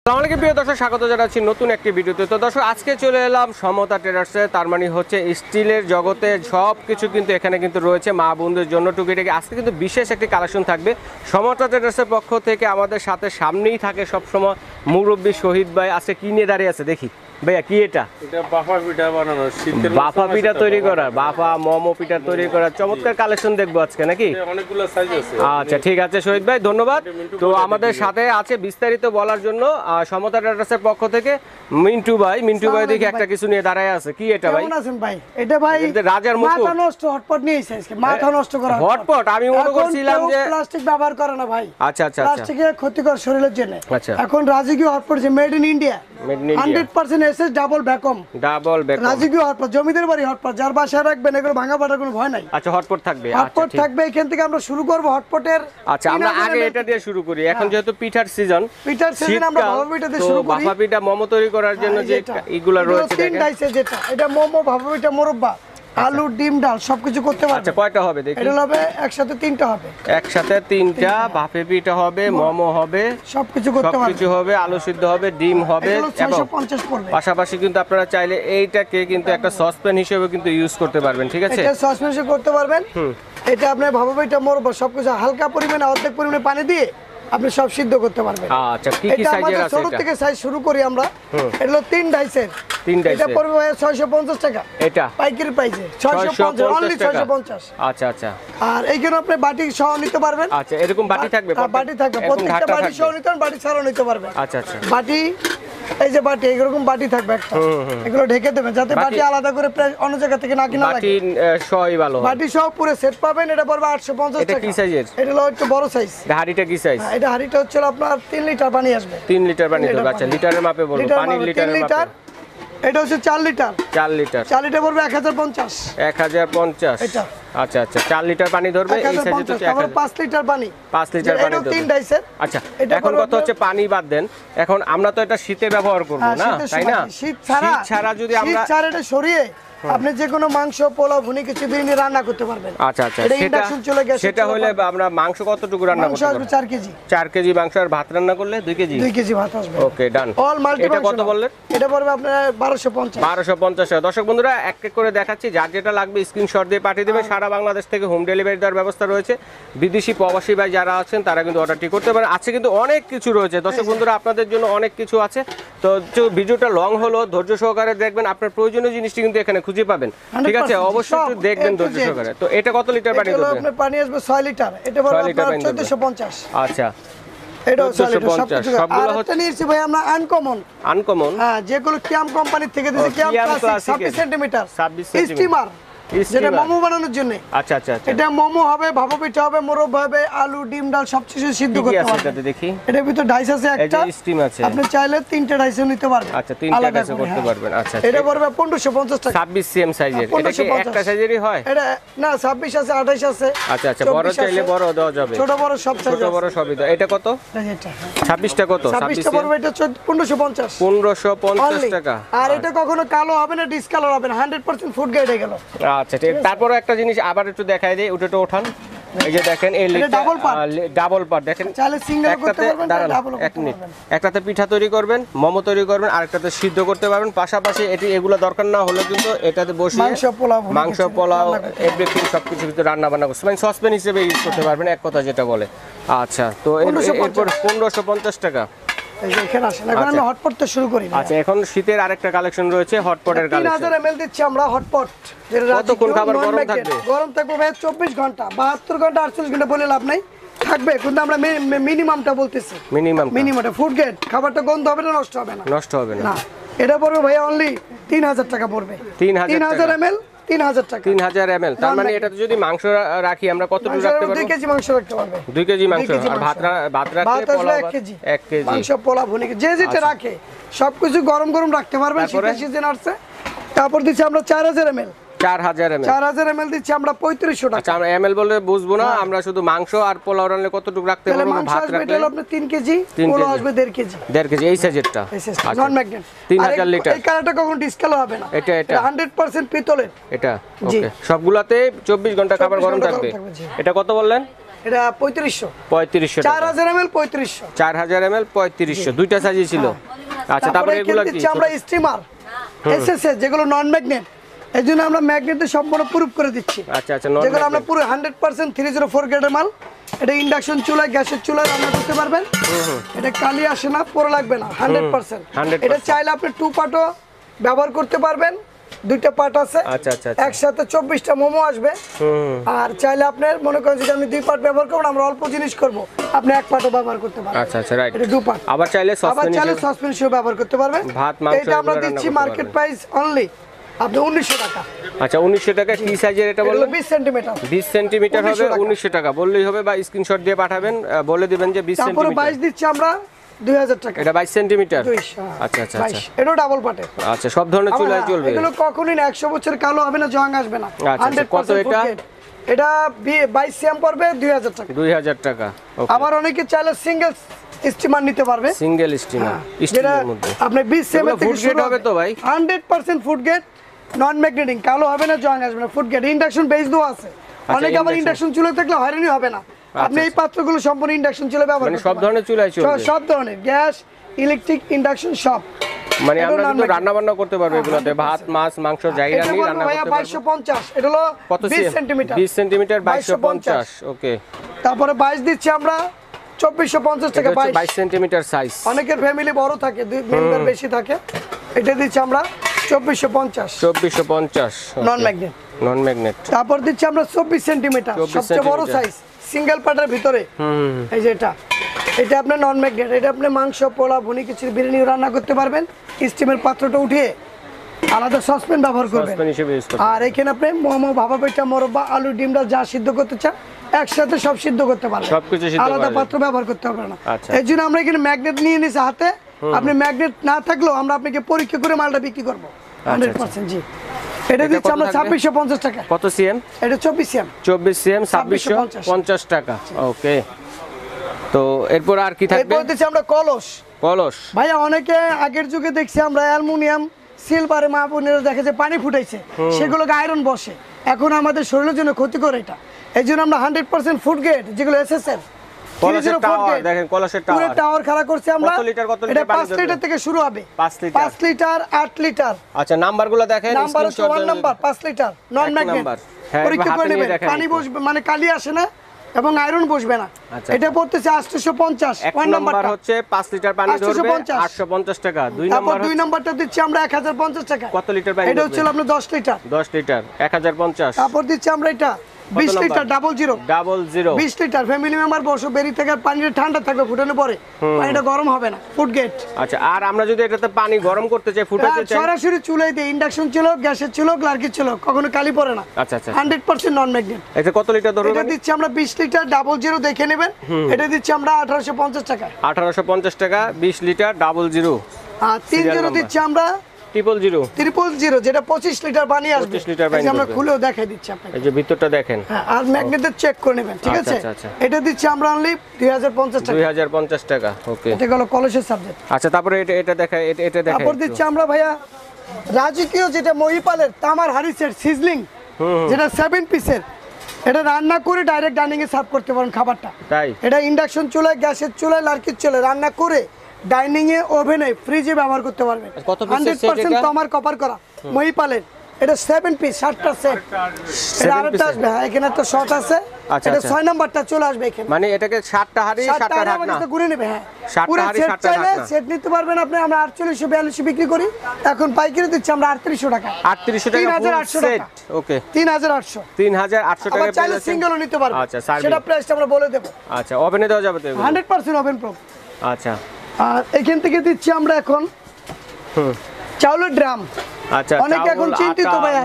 আসসালামু আলাইকুম প্রিয় দর্শক, স্বাগত জানাচ্ছি নতুন একটি ভিডিওতে। তো দর্শক, আজকে চলে এলাম সমতা ট্রেডার্সে। তার মানে হচ্ছে স্টিলের জগতে সব কিছু কিন্তু এখানে কিন্তু রয়েছে মা বোনদের জন্য টুকিটাকি। আজকে কিন্তু বিশেষ একটি কালেকশন থাকবে সমতা ট্রেডার্সের পক্ষ থেকে। আমাদের সাথে সামনেই থাকে সবসময় মুরব্বী শহীদ ভাই। আজকে কি নিয়ে দাঁড়িয়ে আছে দেখি ভাইয়া, কি এটা? বাফা পিঠা বানানো, বাফা পিঠা তৈরি করা, বাফা মোমো পিঠা তৈরি করা চমৎকার কালেকশন দেখবো আজকে নাকি? অনেকগুলো সাইজ আছে। আচ্ছা ঠিক আছে শহীদ ভাই, ধন্যবাদ। তো আমাদের সাথে আছে বিস্তারিত বলার জন্য সমতা ট্রেডার্সের পক্ষ থেকে মিন্টু ভাই। মিন্টু ভাই দেখি একটা কিছু নিয়ে দাঁড়ায় আছে। কি এটা ভাই? কেমন আছেন ভাই? এটা ভাই রাজার মুকুট। মাথা নষ্ট হটপট নিয়ে এসেছে আজকে, মাথা নষ্ট করা হটপট। আমি মনে করছিলাম যে প্লাস্টিক ব্যবহার করে না ভাই। আচ্ছা আচ্ছা আচ্ছা, প্লাস্টিকে ক্ষতিকর শরীরের জন্য। আচ্ছা। এখন রাজকীয় হটপট যে made in India, made in India 100% SS double vacuum, double back. রাজকীয় হটপট, জমিদার বাড়ি হটপট, যার বাসায় রাখবেন এগুলো ভাঙা ফাটার কোনো ভয় নাই। আচ্ছা হটপট থাকবে। হটপট থাকবে। এখান থেকে আমরা শুরু করব হটপটের। আচ্ছা আমরা আগে এটা দিয়ে শুরু করি। এখন যেহেতু পিঠার সিজন, পিঠার সিজন, আমরা ভাপা পিঠা দিয়ে শুরু করি। ভাপা পিঠা মোমো তৈরি করার জন্য যে এগুলা রয়েছে তিন ডাইসে, যেটা এটা মোমো, ভাপা পিঠা, মোরব্বা, আলু, ডিম, ডাল সবকিছু করতে পারবে। আচ্ছা কয়টা হবে দেখি? এটা হবে একসাথে তিনটা হবে। একসাথে তিনটা ভাপে পিঠা হবে, মোমো হবে, সবকিছু করতে পারবে। সবকিছু হবে, আলু সিদ্ধ হবে, ডিম হবে, এগুলো 650 পড়বে। পাশাপাশি কিন্তু আপনারা চাইলে এইটাকে কিন্তু একটা সসপ্যান হিসেবে কিন্তু ইউজ করতে পারবেন। ঠিক আছে, এটা সসপেন্সে করতে পারবেন। এটা আপনি ভাপা পিঠা, মোরব্বা সবকিছু হালকা পরিমাণে, অর্ধেক পরিমাণে পানি দিয়ে আপনি সব সিদ্ধ করতে পারবেন। আচ্ছা কি কি এটা সাইজের আমাদের আছে? ছোট থেকে সাইজ শুরু করি আমরা। এটা হলো 3 ডাইসের। 3 ডাইসের। এটা পড়বে ভাই 650 টাকা। এটা পাইকারি প্রাইসে 650, অনলি 650। আচ্ছা আচ্ছা। আর এইখানে আপনি বাটি সহ নিতে পারবেন। আচ্ছা এরকম বাটি থাকবে? বাটি থাকবে, প্রত্যেকটা বাটি সহ নিতে পারবেন, বাটি ছাড়াও নিতে পারবেন। আচ্ছা আচ্ছা। বাটি, এই যে বাটি, এরকম বাটি থাকবে একটা, এগুলো ঢেকে দেবেন যাতে বাটি আলাদা করে অন্য জায়গা থেকে না কিনা লাগে। বাটি সহই ভালো। বাটি সহ পুরো সেট পাবেন। এটা পড়বে 850 টাকা। এটা কি সাইজের? এটা হলো একটু বড় সাইজ। হাড়িটা কি সাইজ? এটা হাড়িটা হচ্ছে আপনার 3 লিটার পানি আসবে। 3 লিটার পানি দেবে। আচ্ছা লিটারের মাপে বলবো, পানি লিটারের মাপে। এটা হচ্ছে 4 লিটার। 4 লিটার। 4 লিটার পড়বে 1050। 1050। এটা আচ্ছা আচ্ছা, 4 লিটার পানি ধরবে। এই সাইজে তো 5 লিটার পানি। 5 লিটার পানি ধরবে। 3 ডাইসের। আচ্ছা এখন কত হচ্ছে? পানি বাদ দেন, এখন আমরা তো এটা শীতে ব্যবহার করব না, তাই না? শীত ছাড়া যদি আমরা এটা সরিয়ে আপনি যে কোনো মাংস, পোলাও, ভুনি, কিছু বিরিয়ানি রান্না করতে পারবেন। আচ্ছা আচ্ছা, এটা ইন্ডাকশন চলে গেছে। সেটা হলে আমরা মাংস কতটুকু রান্না করতে পারবো? 4 কেজি। 4 কেজি মাংস। আর ভাত রান্না করলে 2 কেজি? 2 কেজি ভাত আসবে। Okay done. All multi. এটা কত বললেন? এটা পড়বে আপনার 1250। 1250। দর্শক বন্ধুরা এক এক করে দেখাচ্ছি, যার যেটা লাগবে স্ক্রিনশট দিয়ে পাঠিয়ে দেবেন। সারা বাংলাদেশ থেকে হোম ডেলিভারি দেওয়ার ব্যবস্থা রয়েছে। বিদেশি প্রবাসী ভাই যারা আছেন তারা কিন্তু অর্ডারটি করতে পারেন। আজকে কিন্তু অনেক কিছু রয়েছে দর্শক বন্ধুরা, আপনাদের জন্য অনেক কিছু আছে। তো ভিডিওটা লং হলো, ধৈর্য সহকারে দেখবেন, আপনার প্রয়োজনীয় জিনিসটি কিন্তু এখানে খুঁজে পাবেন। ঠিক আছে, অবশ্যই একটু দেখবেন ধৈর্য সহকারে। তো এটা কত লিটার পানি দেবে? আপনার পানি আসবে 6 লিটার। এটা পড়বে আপনার 1450। আচ্ছা এটাও 6 লিটার। 1450। সবগুলো হচ্ছে নিয়েছি ভাই আমরা আনকমন। আনকমন। হ্যাঁ, যেগুলো কিয়াম কোম্পানি থেকে দিয়েছে। কিয়াম ক্লাসিক 26 সেন্টিমিটার স্টিমার, যেটা মোমো বানানোর জন্য। আচ্ছা আচ্ছা আচ্ছা। এটা মোমো হবে, ভাপা পিঠা হবে, মোরব্বা হবে, আলু, ডিম, ডাল সবকিছু সিদ্ধ করতে পারবেন। এটাতে দেখি এটার ভিতর ডাইস আছে একটা, এই যে স্টিম আছে। আপনি চাইলে 3টা ডাইসও নিতে পারবেন। আচ্ছা 3টা ডাইসও করতে পারবেন। আচ্ছা এটা পড়বে 1550 টাকা। 26 সিএম সাইজের। এটা কি একটা সাইজেরই হয়? এটা না, 26 আছে, 28 আছে। আচ্ছা আচ্ছা, বড় চাইলে বড় দেওয়া যাবে, ছোট বড় সব সাইজ, ছোট বড় সবই দাও। এটা কত? এটা 26টা কত? 26টা পড়বে এটা 1550। 1550 টাকা। আর এটা কখনো কালো হবে না, ডিসকালার হবে না, 100% ফুড গ্রেড হয়ে গেল। আচ্ছা ঠিক। তারপরে একটা জিনিস আবার একটু দেখাই দেই, ওটা তো ওঠান। এই যে দেখেন এই ডাবল পার্ট দেখেন। চাইলে সিঙ্গেল করতে পারবেন, ডাবল এক মিনিট। একটাতে পিঠা তৈরি করবেন, মোমো তৈরি করবেন, আরেকটাতে সিদ্ধ করতে পারবেন। পাশাপাশি এগুলো দরকার না হলে কিন্তু এটাতে বসে মাংস, পোলাও, এভরিথিং সবকিছু কিন্তু রান্না বান্না করতে পারেন, সসপ্যান হিসেবে ইউজ করতে পারবেন, এক কথা যেটা বলে। আচ্ছা তো এরপর 1550 টাকা। এখানে আসেন, এখন আমরা হটপট তো শুরু করি। আচ্ছা এখন শীতের আরেকটা কালেকশন রয়েছে, হটপটের কালেকশন। 3000 ml দিচ্ছি আমরা হটপট, যেটা কতক্ষণ খাবার গরম থাকবে? গরম থাকবে ভাই 24 ঘন্টা, 72 ঘন্টা, 48 ঘন্টা বলে লাভ নাই, থাকবে। কিন্তু আমরা মিনিমামটা বলতেছি, মিনিমামটা ফুড গ্রেড। খাবারটা গন্ধ হবে না, নষ্ট হবে না। নষ্ট হবে না। এটা পড়বে ভাই অনলি 3000 টাকা পড়বে। 3000 ml 3000 টাকা। 3000 ml। তার মানে এটাতে যদি মাংস রাখি আমরা কতটুকু রাখতে পারবো? 2 কেজি মাংস রাখতে পারবে। 2 কেজি মাংস। আর ভাত রাখলে পোলাও 1 কেজি। মাংস, পোলাও, ভুনি যে যেটা রাখে সবকিছু গরম গরম রাখতে পারবেন। শীতের সিজন আসছে। তারপর দিচ্ছি আমরা 4000 ml। 4000 ml দিচ্ছি আমরা 3500 টাকা। আচ্ছা আমরা ml বলে বুঝবো না, আমরা শুধু মাংস আর পোলাও রান্নালে কতটুকু রাখতে পারবো? ভাত রাখলে আপনি 3 কেজি, পোলাও আসবে 1.5 কেজি। 1.5 কেজি এই সাইজেরটা। নন ম্যাগনেট 3000 লিটার। এই কালারটা কখনো ডিসকালার হবে না। এটা 100% পিতলের। এটা ওকে। সবগুলাতে 24 ঘন্টা খাবার গরম থাকবে। এটা কত বললেন? এটা 3500 3500 টাকা 4000 ml 3500 4000 ml 3500 দুইটা সাইজই ছিল। আচ্ছা তারপরে এগুলো কি? আমরা স্টিমার এসএসএস যেগুলো নন ম্যাগনেট, এজন্য আমরা ম্যাগনেটে সম্পূর্ণ প্রুফ করে দিচ্ছি। আচ্ছা আচ্ছা যেগুলো আমরা পুরো 100% 304 গ্রেডের মাল। এটা ইন্ডাকশন চুলায়, গ্যাসের চুলায় রান্না করতে পারবেন। এটা কালি আসে না, পোড়া লাগবে না, 100%। এটা চাইলে আপনি 2 পার্টও ব্যবহার করতে পারবেন, 2টা পার্ট আছে। আচ্ছা আচ্ছা একসাথে 24টা মোমো আসবে। আর চাইলে আপনি মনে করেন যদি আমি 2 পার্ট ব্যবহার করব, আমরা অল্প জিনিস করব, আপনি 1 পার্টও ব্যবহার করতে পারবেন। আচ্ছা আচ্ছা রাইট। এটা 2 পার্ট। আবার চাইলে সসপ্যান হিসেবে ব্যবহার করতে পারবেন। ভাত মাংস এটা আমরা দিচ্ছি মার্কেট প্রাইস অনলি আপনি 1900 টাকা। আচ্ছা 1900 টাকা। কি সাইজের এটা বললেন? 20 সেন্টিমিটার। 20 সেন্টিমিটার হবে 1900 টাকা বললেই হবে, বা স্ক্রিনশট দিয়ে পাঠাবেন, বলে দিবেন যে 20 তারপরে সেন্টিমিটার। 22 দিচ্ছি আমরা 2000 টাকা। এটা 22 সেন্টিমিটার। 200। আচ্ছা আচ্ছা আচ্ছা। এটা ডাবল পার্টে। আচ্ছা সব ধরনের চুলায় চলবে। এগুলো কখনোই না 100 বছর কালো হবে না, জং আসবে না। আচ্ছা কত এটা? এটা 22 সিএম পড়বে 2000 টাকা। 2000 টাকা। ওকে। আবার অনেকে চাইলে সিঙ্গেল স্টিমার নিতে পারবে। সিঙ্গেল স্টিমার স্টিলের মধ্যে। আপনি 20 সিএম থেকে ফুড গ্রেড হবে তো ভাই? 100% ফুড গ্রেড, নন ম্যাগনেটিং, কালো হবে না, জং আসবে না, ফুড গ্রেড। ইন্ডাকশন বেস দেওয়া আছে। অনেকে আবার ইন্ডাকশন চুলা থাকলে হয়রানি হবে না। আপনি এই পাত্রগুলো সম্পূর্ণ ইন্ডাকশন চুলা ব্যবহার করতে সব ধরনের চুলায় চলবে। সব ধরনের গ্যাস, ইলেকট্রিক, ইন্ডাকশন সব। মানে আমরা কিন্তু রান্না বান্না করতে পারবো এগুলোতে, ভাত মাছ মাংস যাই রান্না করতে পারবো। 2250। এটা হলো কত 20 সেন্টিমিটার। 20 সেন্টিমিটার 2250। ওকে। তারপরে 22 দিচ্ছি আমরা 2450 টাকা। 22 সেন্টিমিটার সাইজ। অনেকের ফ্যামিলি বড় থাকে, 2 মেম্বার বেশি থাকে, এটা দিচ্ছি আমরা 2450। 2450 নন ম্যাগনেট। নন ম্যাগনেট। তারপর দিচ্ছি আমরা 24 সেন্টিমিটার, সবচেয়ে বড় সাইজ, সিঙ্গেল পার্টের ভিতরে। এই যে এটা আপনার নন ম্যাগনেট। এটা আপনি মাংস, পোলা, ভুনি, কিছু বিরিয়ানি রান্না করতে পারবেন। স্টিমের পাত্রটা উঠিয়ে আলাদা সসপ্যান ব্যবহার করবেন। আর এখানে আপনি মোমো, ভাপা পিঠা, মোরব্বা, আলু, ডিমটা যা সিদ্ধ করতে চান একসাথে সব সিদ্ধ করতে পারবেন, আলাদা পাত্র ব্যবহার করতে হবে না। এই জন্য আমরা এখানে ম্যাগনেট নিয়ে নিছি হাতে। আপনি ম্যাগনেট না থাকলেও আমরা আপনাকে পরীক্ষা করে মালটা বিক্রি করবো 100%। জি। এটা দিচ্ছি আমরা 2650 টাকা। কত সিএম? এটা 24 সিএম। 24 সিএম 2650 টাকা। ওকে। তো এরপর আর কি থাকবে? এরপর দিচ্ছি আমরা কলস। কলস ভাইয়া অনেকে আগের যুগে দেখছি আমরা অ্যালুমিনিয়াম, সিলভারে মা বোনেরা দেখে যে পানি ফুটাইছে, সেগুলোকে আয়রন বসে, এখন আমাদের শরীরের জন্য ক্ষতিকর এটা। এই জন্য আমরা 100% ফুড গ্রেড যেগুলো এসএসএল কলসের টাওয়ার দেখেন, কলসের পুরো টাওয়ার খাড়া করছি আমরা। কত লিটার এটা 5 লিটার থেকে শুরু হবে। 5 লিটার 8 লিটার। আচ্ছা নাম্বারগুলো দেখেন। নাম্বার হচ্ছে 1 নাম্বার 5 লিটার নন ম্যাগনেট। পরীক্ষা করে নেবেন, পানি বসবে মানে কালি আসে না এবং আয়রন বসবে না। এটা পড়তেছে 850। 1 নাম্বার হচ্ছে 5 লিটার পানি ধরবে 850 টাকা। 2 নাম্বারটা দিচ্ছি আমরা 1050 টাকা। কত লিটার পানি? এটা হচ্ছে আপনার 10 লিটার। 10 লিটার 1050। তারপর দিচ্ছি আমরা এটা 20 লিটার 00। 20 লিটার ফ্যামিলি মেম্বার বসো, বেরি থেকে পানিটা ঠান্ডা থাকবে, ফুটানোর পরে পানিটা গরম হবে না, ফুড গেট। আচ্ছা আর আমরা যদি এটাতে পানি গরম করতে চাই, ফুটাতে চাই, সরাসরি চুলায় দিয়ে, ইন্ডাকশন চুলো, গ্যাসের চুলো, লার্কির চুলো, কখনো কালি পড়ে না। আচ্ছা আচ্ছা 100% নন ম্যাগনেট। এটা কত লিটার ধরবে? এটা দিচ্ছি আমরা 20 লিটার 00 দেখে নেবেন। এটা দিচ্ছি আমরা 1850 টাকা। 1850 টাকা 20 লিটার 00। আর 30 দিচ্ছি আমরা 000 যেটা 25 লিটার পানি আসবে। 25 লিটার পানি আমরা খুলেও দেখাই দিচ্ছি আপনাকে। এই যে ভিতরটা দেখেন। হ্যাঁ, আর ম্যাগনেটের চেক করে নেবেন, ঠিক আছে? এটা দিচ্ছি আমরা অনলি 2050 টাকা। 2050 টাকা। ওকে। এটা হলো কলসের সাবজেক্ট। আচ্ছা তারপরে এটা দেখাই, এটা দেখাই। তারপর দিচ্ছি আমরা ভাইয়া রাজকীয়, যেটা মহিপালের তামার হাড়ি সেট সিজলিং, যেটা 7 পিসের। এটা রান্না করে ডাইরেক্ট ডাইনিং এ সার্ভ করতে পারেন খাবারটা। তাই এটা ইন্ডাকশন চুলায়, গ্যাসের চুলায়, লার্কির চুলায় রান্না করে ডাইনিং এ, ওভেনে, ফ্রিজে ব্যবহার করতে পারবেন। 100% তামার কপার করা মহিপালের। এটা 7 পিস 7টা সেট। এটা আরেকটা আসবে, হ্যাঁ এখানে একটা শর্ট আছে। এটা 6 নাম্বারটা চলে আসবে এখানে। মানে এটাকে 7টা হাড়ি 7টা ঢাকনা গুনে নেবে। হ্যাঁ 7টা হাড়ি 7টা ঢাকনা সেট নিতে পারবেন আপনি। আমরা 4842 বিক্রি করি, এখন পাইকারি দিচ্ছি আমরা 3800 টাকা। 3800 টাকা 3800 টাকা। ওকে 3800 টাকা চাইলে সিঙ্গেলও নিতে পারবেন। আচ্ছা সেটা প্রাইসটা আমরা বলে দেব। আচ্ছা ওভেনে দেওয়া যাবে তো? 100% ওভেন প্রুফ। আচ্ছা আর এখান থেকে দিচ্ছি আমরা এখন চাউলের ড্রাম। আচ্ছা অনেকে এখন চিন্তিত ভাইয়া,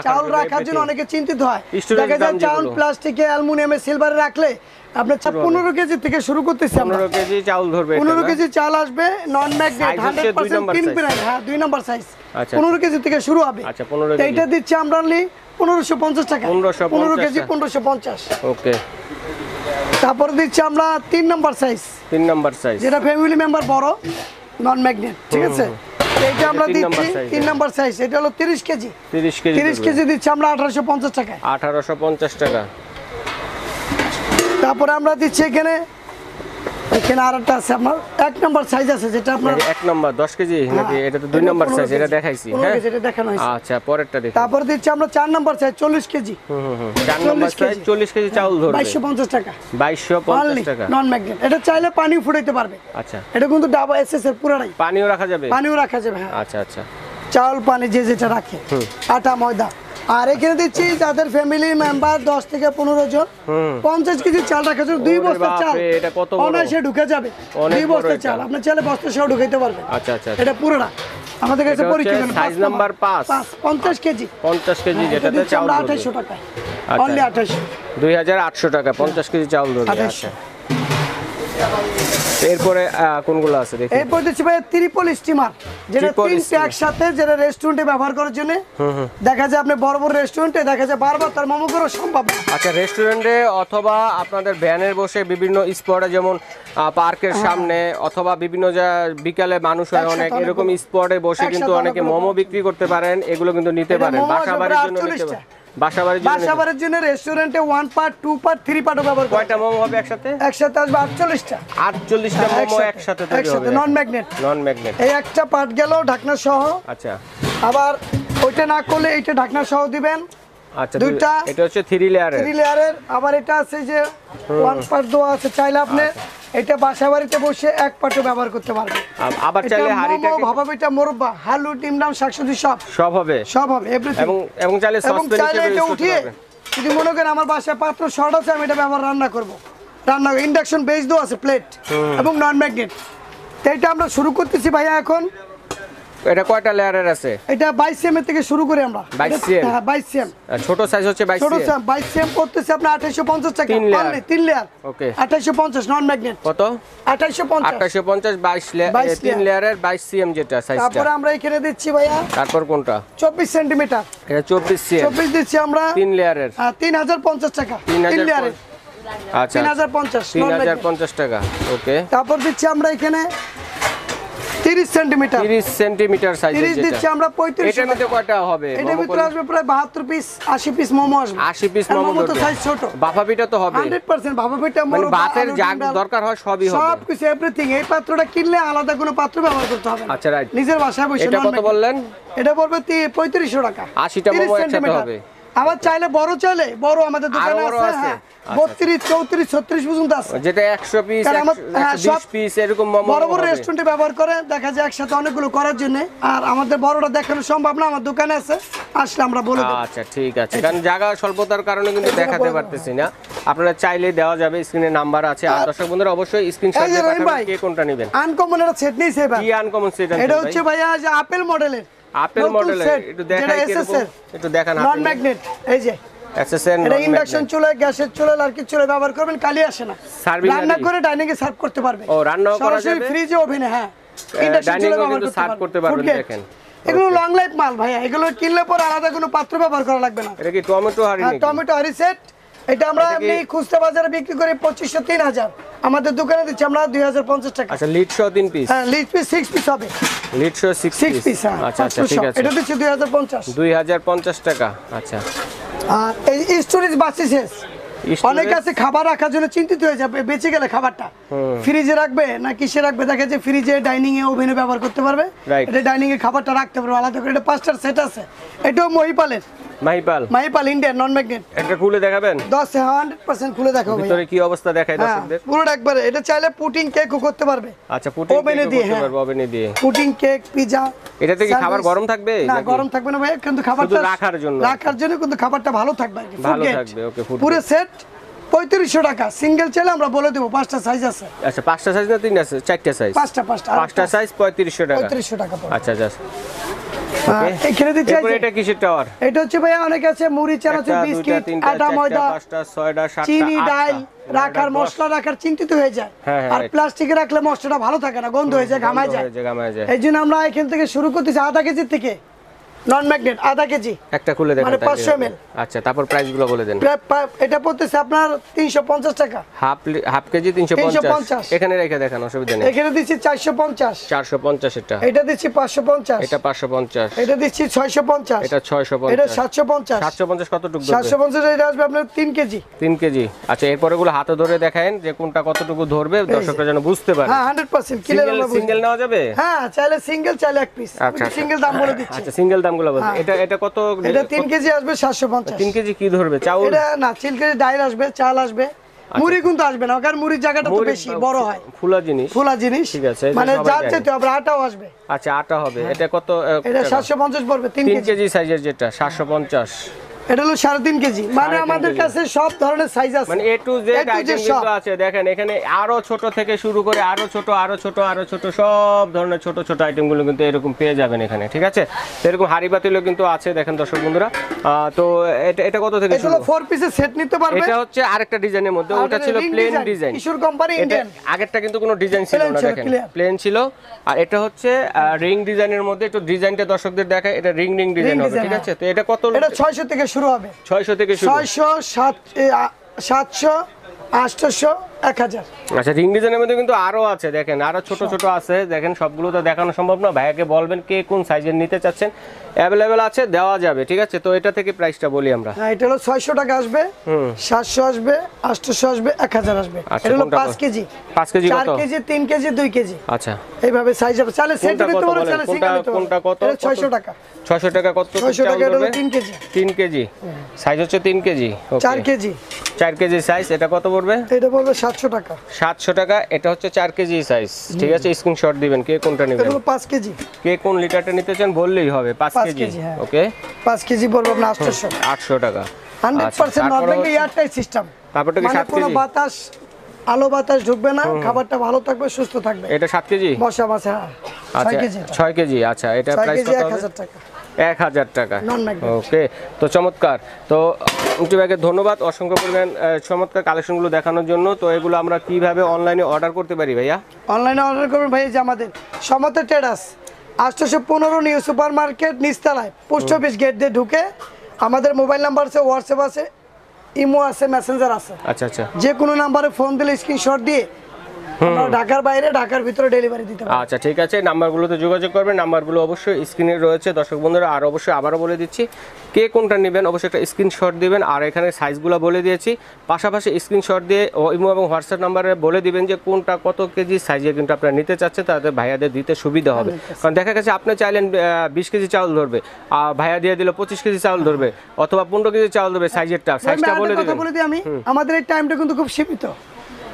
চাউল রাখার জন্য অনেকে চিন্তিত হয়। দেখা যায় চাউল প্লাস্টিকে, অ্যালুমিনিয়ামে, সিলভারে রাখলে আপনার 15 কেজি থেকে শুরু করতেছি আমরা। 15 কেজি চাউল ধরবে। 15 কেজি চাল আসবে নন ম্যাগনেট 100% তিন পিরান। হ্যাঁ 2 নাম্বার সাইজ। 15 কেজি থেকে শুরু হবে। আচ্ছা 15 কেজি। এইটা দিচ্ছি আমরা অনলি 1550 টাকা। 15 কেজি 1550। ওকে। তারপর দিচ্ছি আমরা 3 নাম্বার সাইজ। 3 নাম্বার সাইজ, যেটা ফ্যামিলি মেম্বার বড়, নন ম্যাগনেট, ঠিক আছে? এইটা আমরা দিচ্ছি 3 নাম্বার সাইজ। এটা হলো 30 কেজি। 30 কেজি দিচ্ছি আমরা 1850 টাকা। 1850 টাকা। তারপরে আমরা দিচ্ছি এখানে আরেকটা আছে আপনার 1 নম্বর সাইজ আছে যেটা আপনার 1 নম্বর 10 কেজি নাকি এটা তো 2 নম্বর সাইজ এটা দেখাইছি হ্যাঁ এটা দেখানো হয়েছে। আচ্ছা পরেরটা দেখি। তারপর দিচ্ছি আমরা 4 নম্বর সাইজ 40 কেজি 4 নম্বর সাইজ 40 কেজি চাউল ধরবে 2250 টাকা 2250 টাকা নন ম্যাগনেট। এটা চাইলে পানি ফুটাইতে পারবে। আচ্ছা এটা কিন্তু ডাবল এসএস এর পুরাটাই পানিও রাখা যাবে পানিও রাখা যাবে হ্যাঁ। আচ্ছা আচ্ছা চাউল পানি যে যেটা রাখে আটা ময়দা। আর এখানে দিচ্ছি যাদের ফ্যামিলি মেম্বার 10 থেকে 15 জন 50 কেজি চাল রাখার জন্য 2 বস্তা চাল এটা কত বড় অনায়াসে ঢুকে যাবে। 2 বস্তা চাল আপনি চাইলে বস্তা সহ ঢুকাইতে পারবেন। আচ্ছা আচ্ছা এটা পুরোটা আমাদের কাছে পরীক্ষা করেন। সাইজ নাম্বার 5 50 কেজি 50 কেজি যেটাতে চাউল আমরা ধরবে 2800 টাকা আচ্ছা। অনলি 2800 2800 টাকা 50 কেজি চাউল ধরবে 2800 আচ্ছা এরপরে কোনগুলো আছে দেখি। এরপর দিচ্ছি ভাই ট্রিপল স্টিমার যেটা Triple 3 steamer। একসাথে যেটা রেস্টুরেন্টে ব্যবহার করার জন্য দেখা যায় আপনি বড় বড় রেস্টুরেন্টে দেখা যায় বারবার তার মোমো করা সম্ভব না। আচ্ছা রেস্টুরেন্টে অথবা আপনাদের ভ্যানের বসে বিভিন্ন স্পটে যেমন পার্কের সামনে অথবা বিভিন্ন বিকালে মানুষ হয় অনেক একসাথে এরকম স্পটে বসে কিন্তু একসাথে অনেকে অনেকগুলো মোমো বিক্রি করতে পারেন এগুলো কিন্তু নিতে এটা পারেন মোমো আছে বাসাবাড়ির প্রায় জন্য নিতে 48 টা। পারেন বাসাবাড়ির জন্য নিতে- বাসাবাড়ির জন্য রেস্টুরেন্টে 1 পার্ট 2 পার্ট 3 পার্টও ব্যবহার করে কয়টা মোমো হবে একসাথে একসাথে আসবে 48টা 48টা মোমো একসাথে তৈরি হবে নন ম্যাগনেট। নন ম্যাগনেট এই একটা পার্ট গেল ঢাকনা সহ। আচ্ছা আবার ওইটা না করলে এইটা ঢাকনা সহ দিবেন আচ্ছা দুইটা। এটা হচ্ছে 3 লেয়ারের 3 লেয়ারের। আবার এটা আছে যে 1 পার্ট দেওয়া আছে চাইলে আপনি এটা বাসা বাড়িতে বসে 1 পার্টও ব্যবহার করতে পারবেন। আবার চাইলে হাঁড়িটাকে ভাপা পিঠা মোরব্বা হালু ডিম ডাম শাকসবজি সব হবে সব হবে এভরিথিং। এবং চাইলে এবং সসপ্যান চাইলে হিসেবে এটা ইউজ করতে উঠিয়ে পারবেন যদি মনে করেন আমার বাসায় পাত্র শর্ট আছে আমি এটা ব্যবহার রান্না ইন্ডাকশন বেস দেওয়া আছে প্লেট এবং নন ম্যাগনেট। তো এটা আমরা শুরু করতেছি ভাইয়া এখন। এটা কয়টা লেয়ারের আছে এটা 22 cm থেকে শুরু করি আমরা 22 cm? হ্যাঁ 22 cm ছোট সাইজ হচ্ছে 22 ছোট cm 22 cm করতেছি আপনার 2850 টাকা 3 layer। 3 লেয়ার ওকে 2850 নন ম্যাগনেট কত 2850। 2850 22 লেয়ার 22 3 লেয়ারের 22 সিএম যেটা সাইজটা তারপরে আমরা এখানে দিচ্ছি ভাইয়া তারপর কোনটা 24 cm এটা 24 সিএম 24 দিচ্ছি আমরা 3 লেয়ারের 3050 টাকা 3 লেয়ারের 3050 আচ্ছা 3050 নন ম্যাগনেট। 3050 টাকা ওকে তারপর দিচ্ছি আমরা এখানে 30 সেন্টিমিটার 30 সেন্টিমিটার সাইজের 30 যেটা দিচ্ছি আমরা 35 এটার মধ্যে কয়টা হবে এটার ভিতরে আসবে প্রায় 72 পিস 80 পিস মোমো আসবে 80 পিস আর মোমো তো ধরবে। সাইজ ছোট বাফা পিঠা তো হবে 100% ভাপা পিঠা মানে মোমো ভাতের যা দরকার হয় সবই হবে সব কিছু এভরিথিং। এই পাত্রটা কিনলে আলাদা কোনো পাত্র ব্যবহার করতে হবে না। আচ্ছা রাইট নিজের বাসায় বসে এটা কত বললেন এটা পড়বে 3500 টাকা 80টা 30 মোমো একসাথে সেন্টিমিটার। হবে আবার চাইলে বড় আমাদের দোকানে বড় আছে আছে? হ্যাঁ 32 34 36 পর্যন্ত আছে। যেটা 100 পিস কারণ আমার- হ্যাঁ, 120 সব পিস এরকম মোমো বড় বড় হবে। রেস্টুরেন্টে ব্যবহার করে দেখা যায় একসাথে অনেকগুলো করার জন্য। আর আমাদের বড়টা দেখানো সম্ভব না, আমার দোকানে আছে আসলে আমরা বলে দেব। আচ্ছা ঠিক আছে কারণ জায়গা স্বল্পতার কারণে কিন্তু দেখাতে পারতেছি না আপনারা চাইলে দেওয়া যাবে স্ক্রিনে নাম্বার আছে আর দর্শক বন্ধুরা অবশ্যই স্ক্রিনশট এই যে দিয়ে রহিম পাঠাবেন ভাই, কে কোনটা নেবেন আনকমন একটা সেট নিয়েছে এবার। কি আনকমন সেট এটা হচ্ছে ভাইয়া যে আপেল মডেলের আপেল মডেলের একটু দেখাই কিরকম একটু দেখান নন ম্যাগনেট। এই যে এসএসএন এটা ইন্ডাকশন চুলায় গ্যাসের চুলায় আর কি চুলায় ব্যবহার করবেন, কালি আসে না। Serving রান্না ready? করে ডাইনিং এ সার্ভ করতে পারবে। ও, রান্নাও করা সরাসরি যাবে? ফ্রিজে ওভেনে হ্যাঁ ইন্ডাকশন dining চুলায় এও ব্যবহার কিন্তু serve করতে পারবেন, Food grade। দেখেন। এগুলো লং লাইফ মাল ভাইয়া, এগুলো কিনলে পরে আলাদা কোনো পাত্র ব্যবহার করা লাগবে না। এটা কি টমেটো হাড়ি আর নাকি টমেটো হারি সেট এটা আমরা এটা কি- এমনি খুচরা বাজারে বিক্রি করি 2500 3000, আমাদের দোকানে দিচ্ছি আমরা 2050 টাকা। আচ্ছা লিড সহ 3 পিস হ্যাঁ লিড পিস 6 পিস হবে, লিড সহ 6 6 পিস হ্যাঁ আচ্ছা আচ্ছা ঠিক আছে এটা দিচ্ছি 2050। 2050 টাকা আচ্ছা আর এই স্টোরেজ বাসি শেষ। অনেক আছে খাবার রাখার জন্য চিন্তিত হয়ে যাবে বেঁচে গেলে খাবারটা ফ্রিজে রাখবে না কিসে রাখবে, দেখা যায় ফ্রিজে ডাইনিং এ ওভেনে ব্যবহার করতে পারবে। Right. এটা ডাইনিং এ খাবারটা রাখতে পারবে আলাদা করে। এটা 5টার সেট আছে, এটাও মহিপালের মাহিপাল ইন্ডিয়ান নন ম্যাগনেট। একটা খুলে দেখাবেন 100% খুলে দেখাবো ভিতরে কি অবস্থা দেখাই হ্যাঁ দর্শকদের পুরো একবারে। এটা চাইলে পুডিং কেকও করতে পারবে। আচ্ছা পুটিং ওভেনে দিয়ে, হ্যাঁ। ওভেনে দিয়ে পুডিং কেক পিজা। এটাতে কি খাবার গরম থাকবে না নাকি? গরম থাকবে না ভাই, কিন্তু খাবারটা রাখার জন্য। রাখার জন্য কিন্তু খাবারটা ভালো থাকবে আর কি। ভালো Food grade। থাকবে, okay, food পুরো grade। সেট 3500 টাকা। সিঙ্গেল চাইলে আমরা বলে দেব 5টা সাইজ আছে। আচ্ছা 5টা সাইজ না 3টা সাইজ 4টা সাইজ 5টা সাইজ 3500 টাকা 3500 টাকা পড়বে। আচ্ছা জাস্ট এখানে দিচ্ছি এরপর এটা কিসের টাওয়ার এটা হচ্ছে ভাই অনেক আছে মুড়ি চানাচুর বিস্কিট আটা ময়দা 5টা 6টা 7টা চিনি ডাল রাখার মশলা রাখার চিন্তিত হয়ে যায়। হ্যাঁ, আর right. প্লাস্টিকে রাখলে মশলাটা ভালো থাকে না, গন্ধ হয়ে যায়, ঘামায় যায়। গামায় যায় এই জন্য আমরা এখান থেকে শুরু করতেছি আধা কেজির থেকে নন ম্যাগনেট আধা কেজি একটা খুলে দেখেন মানে তাহলে 500 হবে। ml আচ্ছা, তারপর প্রাইস গুলো বলে দেন। এটা পড়তেছে আপনার 350 টাকা। Half KG 350। 350 এখানে রেখে দেখেন, অসুবিধা নেই। এখানে দিচ্ছি 450। 450 এটা। এটা দিচ্ছি 550। এটা 550। এটা দিচ্ছি 650। এটা 650। এটা 750। 750 কতটুকু ধরবে? 750 এটা আসবে আপনার 3 কেজি। 3 কেজি। আচ্ছা, এরপরে গুলো হাতে ধরে দেখায়েন যে কোনটা কতটুকু ধরবে, দর্শকরা যেন বুঝতে পারে। হ্যাঁ 100% ক্লিয়ার আমরা বুঝি। সিঙ্গেল নেওয়া যাবে? হ্যাঁ চাইলে সিঙ্গেল চাইলে এক পিস। আচ্ছা, সিঙ্গেল দাম বলে দিচ্ছি। আচ্ছা, সিঙ্গেল দামগুলো বলুন। এটা কত? এটা 3 কেজি আসবে 750। 3 কেজি কি ধরবে? চাউল? এটা না 3 কেজি ডাইল আসবে, চাল আসবে, মুড়ি কিন্তু আসবে না, কারণ মুড়ির জায়গাটা তো বেশি বড় হয়, ফুলা জিনিস। ফুলা জিনিস ঠিক আছে, এটা মানে সবাই যার জানে। চাইতে আবার আটাও আসবে। আচ্ছা, আটা হবে। এটা কত? এটা 750 পড়বে 3 3 কেজি। কেজি সাইজের যেটা 750। এটা হলো 3.5 কেজি। মানে 3.5 আমাদের কেজি। কাছে সব ধরনের সাইজ আছে, মানে A to Z আইটেম কিন্তু আছে। দেখেন এখানে আরো ছোট থেকে শুরু করে আরো ছোট সব ধরনের ছোট ছোট আইটেমগুলো কিন্তু এরকম পেয়ে যাবেন এখানে। ঠিক আছে, তো এরকম হাড়ি পাতিলও কিন্তু আছে। দেখেন দর্শক বন্ধুরা, তো এটা কত থেকে এটা শুরু? হলো 4 পিসের সেট নিতে পারবে। এটা হচ্ছে আরেকটা ডিজাইনের মধ্যে, ওটা ছিল প্লেন ডিজাইন। কিশোর কোম্পানি ইন্ডিয়ান। আগেরটা কিন্তু কোনো ডিজাইন ছিল না, দেখেন প্লেন ছিল। আর এটা হচ্ছে রিং ডিজাইনের মধ্যে, একটু ডিজাইনটা দর্শকদের দেখায়। এটা রিং ডিজাইন হবে। ঠিক আছে, তো এটা কত? এটা 600 থেকে শুরু হবে। 600 থেকে শুরু। 600 700 800 1000। আচ্ছা, রিং ডিজাইনের মধ্যে কিন্তু আরো আছে। দেখেন আরো ছোট ছোট আছে। দেখেন সবগুলো তো দেখানো সম্ভব না, ভাইয়াকে বলবেন কে কোন সাইজের নিতে চাচ্ছেন, অ্যাভেলেবেল আছে, দেওয়া যাবে। ঠিক আছে, তো এটা থেকে প্রাইসটা বলি আমরা। হ্যাঁ এটা হলো 600 টাকা আসবে, 700 আসবে, 800 আসবে, 1000 আসবে। আচ্ছা, এটা হলো কোনটা 5 কেজি। 5 কেজি কত? 4 কেজি, 3 কেজি, 2 কেজি। আচ্ছা, এইভাবে সাইজ হবে। চাইলে সেট কোনটা নিতে কত পারো, বলেন? চাইলে সিঙ্গেল নিতে পারো। কোনটা কত? এটা 600 টাকা। 600 টাকা কত? 600 টাকা এটা হলো 3 কেজি। 3 কেজি সাইজ হচ্ছে 3 কেজি। 4 কেজি। 4 KG size. এটা কত পড়বে? এটা পড়বে 700 টাকা। 700 টাকা। এটা হচ্ছে 4 কেজি সাইজ। ঠিক আছে, স্ক্রিনশট দিবেন কে কোনটা এটা নেবেন। হলো 5 কেজি। কে কোন লিটারটা নিতে চান বললেই হবে। 5 5 কেজি। কেজি, হ্যাঁ। ওকে, 5 কেজি পড়বে আপনার 800। 800 টাকা। 100% নট ব্যাংক এয়ারটাইট সিস্টেম। তারপরটা কি মানে 7 কোনো কেজি? বাতাস, আলো বাতাস ঢুকবে না, খাবারটা ভালো থাকবে, সুস্থ থাকবে। এটা 7 কেজি। বসা মাছ, হ্যাঁ 6 আচ্ছা, কেজি। 6 কেজি। আচ্ছা, এটা 6 প্রাইস কেজি কত হবে? 1000 টাকা। 1000 টাকা। নন ম্যাগনেট। ওকে, তো চমৎকার। তো উটি ভাইকে ধন্যবাদ অসংখ্য পরিমাণ চমৎকার কালেকশনগুলো দেখানোর জন্য। তো এগুলো আমরা কিভাবে অনলাইনে অর্ডার করতে পারি ভাইয়া? অনলাইনে অর্ডার করবেন ভাই, যে আমাদের সমতে ট্রেডার্স 815 নিউ সুপার মার্কেট নিচতলায় পোস্ট অফিস গেট দিয়ে ঢুকে আমাদের মোবাইল নাম্বার আছে, হোয়াটসঅ্যাপ আছে, ইমো আছে, মেসেঞ্জার আছে। আচ্ছা আচ্ছা, যে কোনো নাম্বারে ফোন দিলে স্ক্রিনশট দিয়ে আমরা ঢাকার বাইরে, ঢাকার ভিতরে ডেলিভারি দিতে পারি। আচ্ছা ঠিক আছে, নাম্বারগুলোতে যোগাযোগ করবেন। নাম্বারগুলো অবশ্যই স্ক্রিনে রয়েছে দর্শক বন্ধুরা। আর অবশ্যই আবারও বলে দিচ্ছি, কে কোনটা নেবেন অবশ্যই একটা স্ক্রিনশট দিবেন। আর এখানে সাইজগুলো বলে দিয়েছি, পাশাপাশি স্ক্রিনশট দিয়ে ইমো এবং হোয়াটসঅ্যাপ নাম্বারে বলে দিবেন যে কোনটা কত কেজি সাইজে কিন্তু আপনারা নিতে চাচ্ছেন, তাদের ভাইয়াদের দিতে সুবিধা হবে। কারণ দেখা গেছে আপনি চাইলেন 20 কেজি চাউল ধরবে, আর ভাইয়া দিয়ে দিল 25 কেজি চাউল ধরবে, অথবা 15 কেজি চাউল ধরবে। সাইজটা বলে কথা দিবেন। বলে দিই আমি, আমাদের এই টাইমটা কিন্তু খুব সীমিত।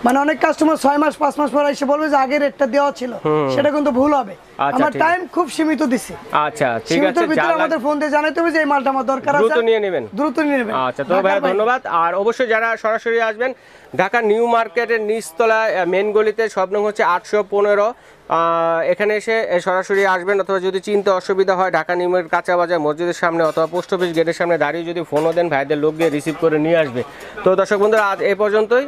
মানে অনেক কাস্টমার 6 মাস 5 মাস পর এসে বলবে যে আগে রেটটা দেওয়া ছিল, সেটা কিন্তু ভুল হবে। আমার টাইম খুব সীমিত দিছি। আচ্ছা ঠিক আছে, সীমিতের ভিতরে আমাদের ফোন দিয়ে জানাইতে হবে যে এই মালটা আমার দরকার আছে, দ্রুত নিয়ে নেবেন। দ্রুত নিয়ে নেবেন। আচ্ছা, তো ভাইয়া ধন্যবাদ। আর অবশ্যই যারা সরাসরি আসবেন, ঢাকা নিউ মার্কেটের নিচতলা মেন গলিতে, সব নং হচ্ছে 815। এখানে এসে সরাসরি আসবেন, অথবা যদি চিনতে অসুবিধা হয় ঢাকা নিউ মার্কেট কাঁচা বাজার মসজিদের সামনে অথবা পোস্ট অফিস গেটের সামনে দাঁড়িয়ে যদি ফোনও দেন, ভাইদের লোক গিয়ে রিসিভ করে নিয়ে আসবে। তো দর্শক বন্ধুরা, আজ এ পর্যন্তই।